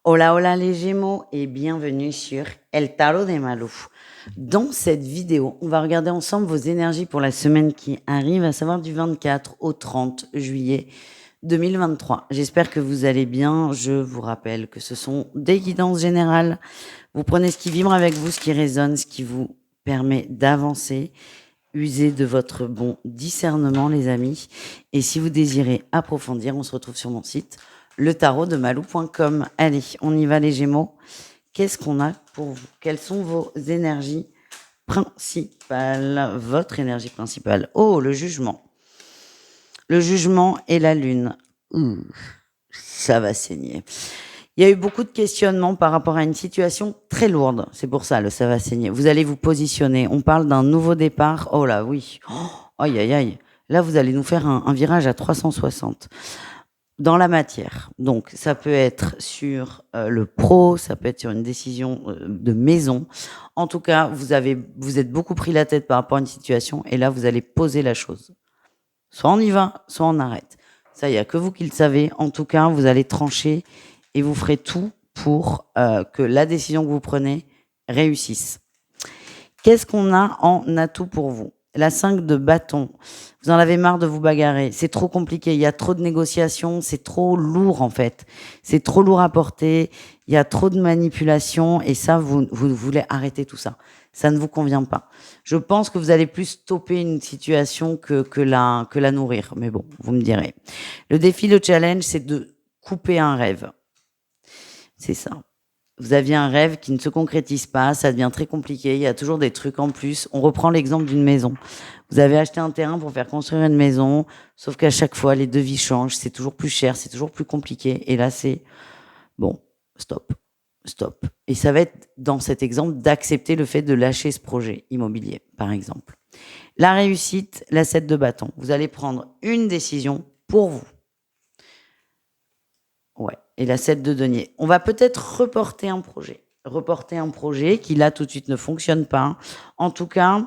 Hola, hola les Gémeaux et bienvenue sur El Tarot de Malou. Dans cette vidéo, on va regarder ensemble vos énergies pour la semaine qui arrive, à savoir du 24 au 30 juillet 2023. J'espère que vous allez bien. Je vous rappelle que ce sont des guidances générales. Vous prenez ce qui vibre avec vous, ce qui résonne, ce qui vous permet d'avancer. Usez de votre bon discernement, les amis. Et si vous désirez approfondir, on se retrouve sur mon site letarotdemalou.com. Allez, on y va les Gémeaux. Qu'est-ce qu'on a pour vous? Quelles sont vos énergies principales? Votre énergie principale. Oh, le jugement. Le jugement et la lune. Ouh, ça va saigner. Il y a eu beaucoup de questionnements par rapport à une situation très lourde. C'est pour ça, ça va saigner. Vous allez vous positionner. On parle d'un nouveau départ. Oh là, oui. Oh, aïe, aïe, aïe. Là, vous allez nous faire un virage à 360 dans la matière. Donc, ça peut être sur le pro, ça peut être sur une décision de maison. En tout cas, vous êtes beaucoup pris la tête par rapport à une situation et là, vous allez poser la chose. Soit on y va, soit on arrête. Ça, il n'y a que vous qui le savez. En tout cas, vous allez trancher et vous ferez tout pour que la décision que vous prenez réussisse. Qu'est-ce qu'on a en atout pour vous? La 5 de bâton. Vous en avez marre de vous bagarrer. C'est trop compliqué. Il y a trop de négociations. C'est trop lourd, en fait. C'est trop lourd à porter. Il y a trop de manipulation. Et ça, vous voulez arrêter tout ça. Ça ne vous convient pas. Je pense que vous allez plus stopper une situation que la nourrir. Mais bon, vous me direz. Le défi, le challenge, c'est de couper un rêve. C'est ça. Vous aviez un rêve qui ne se concrétise pas, ça devient très compliqué, il y a toujours des trucs en plus. On reprend l'exemple d'une maison. Vous avez acheté un terrain pour faire construire une maison, sauf qu'à chaque fois, les devis changent, c'est toujours plus cher, c'est toujours plus compliqué. Et là, c'est bon, stop, stop. Et ça va être, dans cet exemple, d'accepter le fait de lâcher ce projet immobilier, par exemple. La réussite, la 7 de bâton. Vous allez prendre une décision pour vous. Ouais. Et la 7 de denier. On va peut-être reporter un projet. Reporter un projet qui, là, tout de suite, ne fonctionne pas. En tout cas,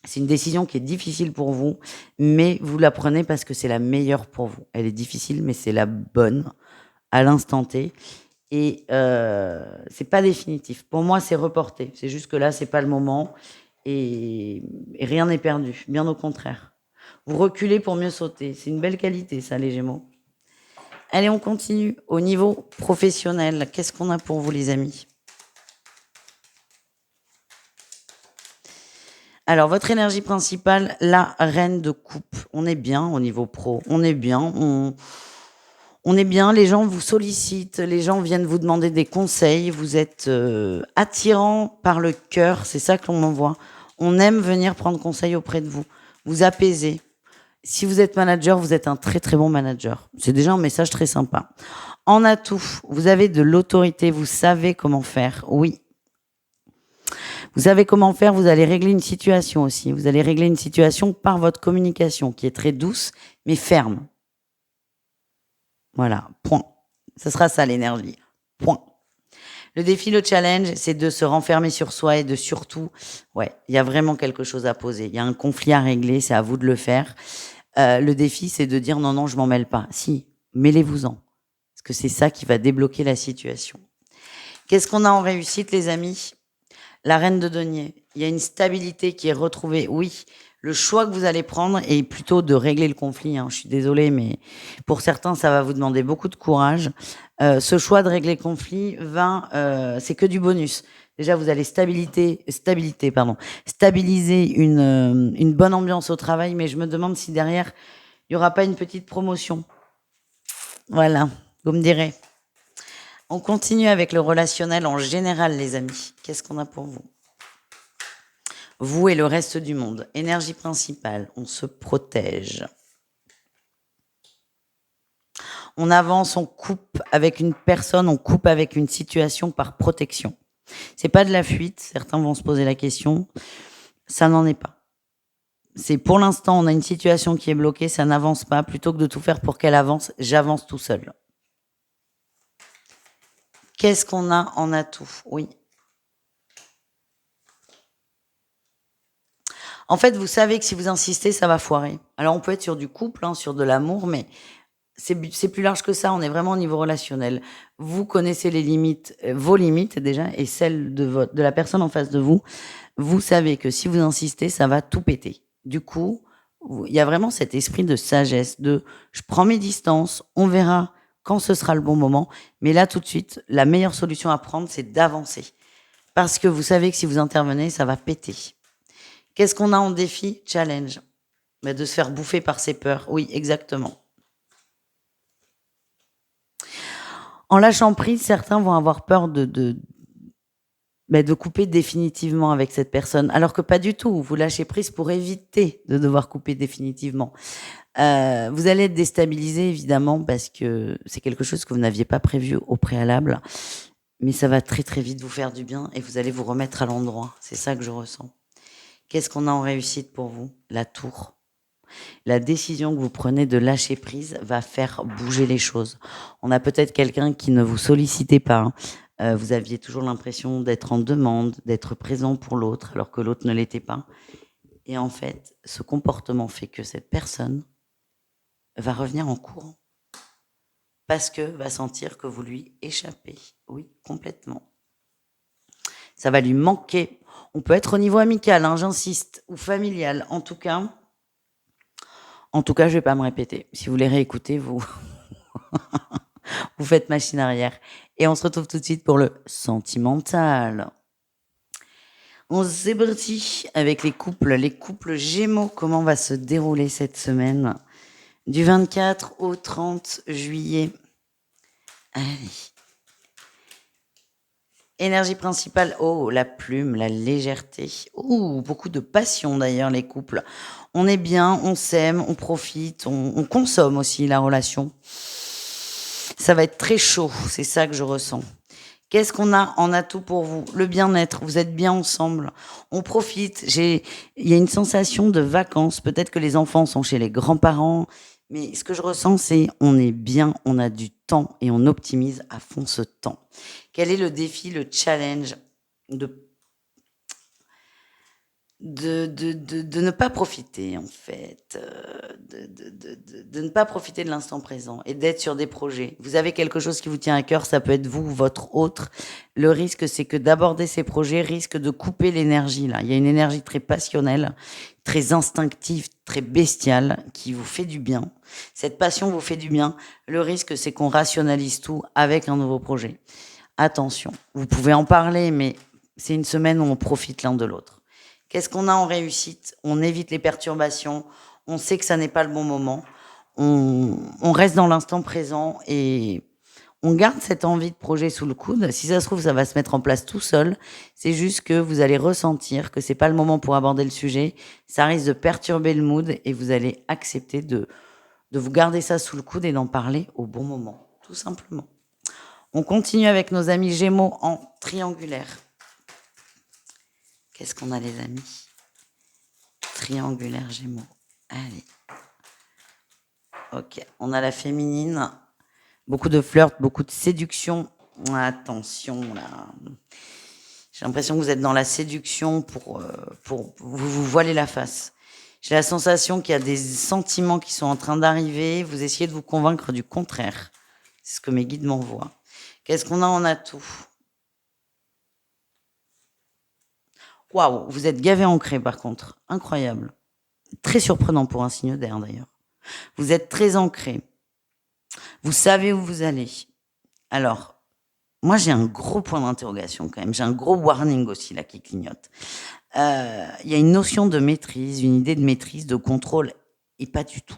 c'est une décision qui est difficile pour vous, mais vous la prenez parce que c'est la meilleure pour vous. Elle est difficile, mais c'est la bonne à l'instant T. Et c'est pas définitif. Pour moi, c'est reporté. C'est juste que là, c'est pas le moment. Et rien n'est perdu. Bien au contraire. Vous reculez pour mieux sauter. C'est une belle qualité, ça, les Gémeaux. Allez, on continue. Au niveau professionnel, qu'est-ce qu'on a pour vous, les amis? Alors, votre énergie principale, la reine de coupe. On est bien au niveau pro. On est bien. On est bien. Les gens vous sollicitent. Les gens viennent vous demander des conseils. Vous êtes attirant par le cœur. C'est ça que l'on envoie. On aime venir prendre conseil auprès de vous. Vous apaiser. Si vous êtes manager, vous êtes un très très bon manager. C'est déjà un message très sympa. En atout, vous avez de l'autorité, vous savez comment faire. Oui. Vous savez comment faire, vous allez régler une situation aussi. Vous allez régler une situation par votre communication qui est très douce mais ferme. Voilà, point. Ce sera ça l'énergie. Point. Le défi, le challenge, c'est de se renfermer sur soi et de surtout, ouais, il y a vraiment quelque chose à poser. Il y a un conflit à régler, c'est à vous de le faire. Le défi, c'est de dire non, non, je m'en mêle pas. Si, mêlez-vous-en. Parce que c'est ça qui va débloquer la situation. Qu'est-ce qu'on a en réussite, les amis? La reine de denier. Il y a une stabilité qui est retrouvée. Oui, le choix que vous allez prendre est plutôt de régler le conflit. Je suis désolée, mais pour certains, ça va vous demander beaucoup de courage. Ce choix de régler le conflit c'est que du bonus. Déjà, vous allez stabiliser une bonne ambiance au travail, mais je me demande si derrière, il n'y aura pas une petite promotion. Voilà, vous me direz. On continue avec le relationnel en général, les amis. Qu'est-ce qu'on a pour vous? Vous et le reste du monde. Énergie principale, on se protège. On avance, on coupe avec une personne, on coupe avec une situation par protection. C'est pas de la fuite, certains vont se poser la question. Ça n'en est pas. C'est pour l'instant, on a une situation qui est bloquée, ça n'avance pas. Plutôt que de tout faire pour qu'elle avance, j'avance tout seul. Qu'est-ce qu'on a en atout? Oui. En fait, vous savez que si vous insistez, ça va foirer. Alors, on peut être sur du couple, sur de l'amour, mais c'est plus large que ça, on est vraiment au niveau relationnel. Vous connaissez les limites, vos limites déjà et celles de la personne en face de vous. Vous savez que si vous insistez, ça va tout péter. Du coup, il y a vraiment cet esprit de sagesse, de je prends mes distances, on verra quand ce sera le bon moment. Mais là, tout de suite, la meilleure solution à prendre, c'est d'avancer. Parce que vous savez que si vous intervenez, ça va péter. Qu'est-ce qu'on a en défi? Challenge. Mais de se faire bouffer par ses peurs. Oui, exactement. En lâchant prise, certains vont avoir peur de couper définitivement avec cette personne, alors que pas du tout. Vous lâchez prise pour éviter de devoir couper définitivement. Vous allez être déstabilisé, évidemment, parce que c'est quelque chose que vous n'aviez pas prévu au préalable, mais ça va très très vite vous faire du bien et vous allez vous remettre à l'endroit. C'est ça que je ressens. Qu'est-ce qu'on a en réussite pour vous? La tour. La décision que vous prenez de lâcher prise va faire bouger les choses. On a peut-être quelqu'un qui ne vous sollicitait pas, hein. Vous aviez toujours l'impression d'être en demande, d'être présent pour l'autre, alors que l'autre ne l'était pas. Et en fait, ce comportement fait que cette personne va revenir en courant parce que va sentir que vous lui échappez. Oui, complètement. Ça va lui manquer. On peut être au niveau amical, hein, j'insiste, ou familial. En tout cas, je vais pas me répéter. Si vous voulez réécouter, vous faites machine arrière. Et on se retrouve tout de suite pour le sentimental. On s'est parti avec les couples Gémeaux. Comment va se dérouler cette semaine du 24 au 30 juillet? Allez. Énergie principale, oh, la plume, la légèreté. Oh, beaucoup de passion d'ailleurs, les couples. On est bien, on s'aime, on profite, on consomme aussi la relation. Ça va être très chaud, c'est ça que je ressens. Qu'est-ce qu'on a en atout pour vous? Le bien-être, vous êtes bien ensemble. On profite. Il y a une sensation de vacances. Peut-être que les enfants sont chez les grands-parents. Mais ce que je ressens, c'est on est bien, on a du temps et on optimise à fond ce temps. Quel est le défi, le challenge de de ne pas profiter, en fait, de ne pas profiter de l'instant présent et d'être sur des projets. Vous avez quelque chose qui vous tient à cœur, ça peut être vous ou votre autre. Le risque, c'est que d'aborder ces projets risque de couper l'énergie, là. Il y a une énergie très passionnelle, très instinctive, très bestiale, qui vous fait du bien. Cette passion vous fait du bien. Le risque, c'est qu'on rationalise tout avec un nouveau projet. Attention, vous pouvez en parler, mais c'est une semaine où on profite l'un de l'autre. Qu'est-ce qu'on a en réussite? On évite les perturbations, on sait que ça n'est pas le bon moment, on reste dans l'instant présent et on garde cette envie de projet sous le coude. Si ça se trouve, ça va se mettre en place tout seul. C'est juste que vous allez ressentir que c'est pas le moment pour aborder le sujet. Ça risque de perturber le mood et vous allez accepter de vous garder ça sous le coude et d'en parler au bon moment, tout simplement. On continue avec nos amis Gémeaux en triangulaire. Qu'est-ce qu'on a, les amis? Triangulaire Gémeaux. Allez. Ok. On a la féminine. Beaucoup de flirt, beaucoup de séduction. Attention, là. J'ai l'impression que vous êtes dans la séduction pour vous voiler la face. J'ai la sensation qu'il y a des sentiments qui sont en train d'arriver. Vous essayez de vous convaincre du contraire. C'est ce que mes guides m'envoient. Qu'est-ce qu'on a en atout? Waouh, vous êtes gavé ancré par contre. Incroyable. Très surprenant pour un signe d'air d'ailleurs. Vous êtes très ancré. Vous savez où vous allez. Alors, moi j'ai un gros point d'interrogation quand même. J'ai un gros warning aussi là qui clignote. Il y a une notion de maîtrise, une idée de maîtrise, de contrôle, et pas du tout.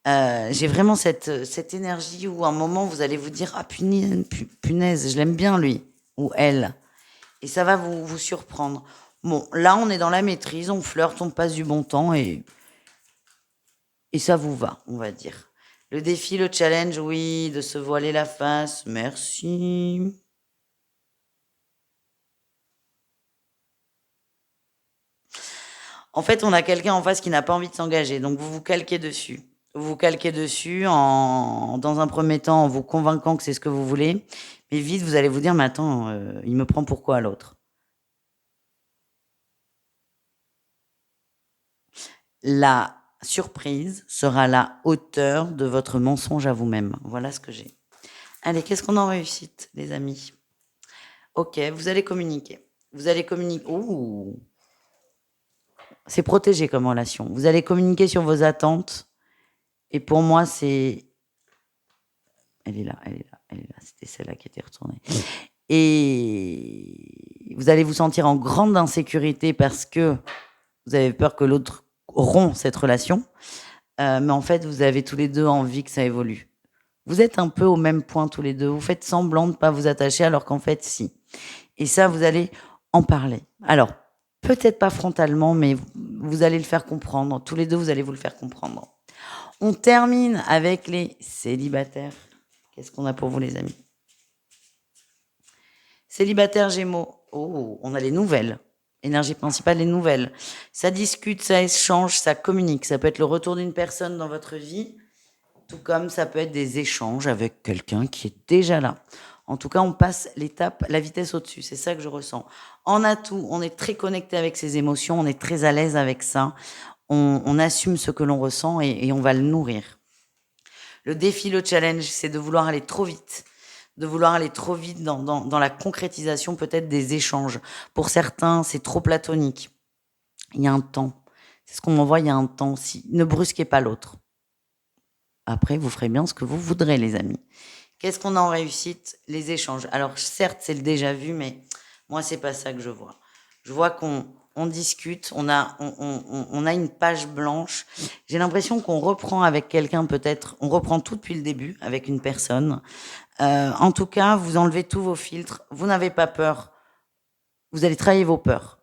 J'ai vraiment cette énergie où à un moment vous allez vous dire ah punaise, je l'aime bien lui ou elle, et ça va vous surprendre. Bon, là on est dans la maîtrise, on flirte, on passe du bon temps et ça vous va, on va dire. Le défi, le challenge, oui, de se voiler la face, merci. En fait, on a quelqu'un en face qui n'a pas envie de s'engager, donc vous vous calquez dessus. Vous vous calquez dessus dans un premier temps en vous convainquant que c'est ce que vous voulez, mais vite vous allez vous dire, mais attends, il me prend pour quoi l'autre? La surprise sera à la hauteur de votre mensonge à vous-même. Voilà ce que j'ai. Allez, qu'est-ce qu'on en réussit, les amis? Ok, vous allez communiquer. Vous allez communiquer. Ouh, c'est protégé comme relation. Vous allez communiquer sur vos attentes. Et pour moi, c'est... Elle est là, elle est là, elle est là. C'était celle-là qui était retournée. Et vous allez vous sentir en grande insécurité parce que vous avez peur que l'autre rompt cette relation. Mais en fait, vous avez tous les deux envie que ça évolue. Vous êtes un peu au même point tous les deux. Vous faites semblant de ne pas vous attacher alors qu'en fait, si. Et ça, vous allez en parler. Alors, peut-être pas frontalement, mais vous allez le faire comprendre. Tous les deux, vous allez vous le faire comprendre. On termine avec les célibataires. Qu'est-ce qu'on a pour vous, les amis? Célibataire Gémeaux. Oh, on a les nouvelles. Énergie principale, les nouvelles. Ça discute, ça échange, ça communique. Ça peut être le retour d'une personne dans votre vie, tout comme ça peut être des échanges avec quelqu'un qui est déjà là. En tout cas, on passe l'étape, la vitesse au-dessus. C'est ça que je ressens. En atout, on est très connecté avec ses émotions, on est très à l'aise avec ça. On assume ce que l'on ressent et on va le nourrir. Le défi, le challenge, c'est de vouloir aller trop vite. De vouloir aller trop vite dans la concrétisation peut-être des échanges. Pour certains, c'est trop platonique. Il y a un temps. C'est ce qu'on m'envoie, il y a un temps. Ne brusquez pas l'autre. Après, vous ferez bien ce que vous voudrez, les amis. Qu'est-ce qu'on a en réussite? Les échanges. Alors, certes, c'est le déjà vu, mais moi, c'est pas ça que je vois. Je vois qu'on discute, on a une page blanche. J'ai l'impression qu'on reprend avec quelqu'un, peut-être, on reprend tout depuis le début avec une personne. En tout cas, vous enlevez tous vos filtres. Vous n'avez pas peur. Vous allez travailler vos peurs.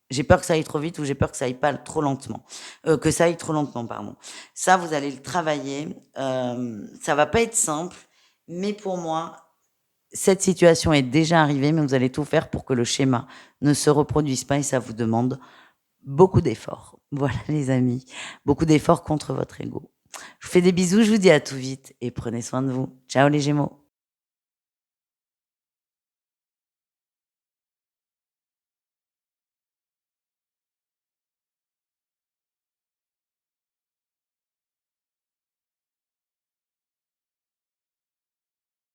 J'ai peur que ça aille trop vite ou j'ai peur que ça aille pas trop lentement. Que ça aille trop lentement, pardon. Ça, vous allez le travailler. Ça va pas être simple, mais pour moi, cette situation est déjà arrivée, mais vous allez tout faire pour que le schéma ne se reproduise pas et ça vous demande beaucoup d'efforts. Voilà, les amis. Beaucoup d'efforts contre votre ego. Je vous fais des bisous, je vous dis à tout vite et prenez soin de vous. Ciao les Gémeaux.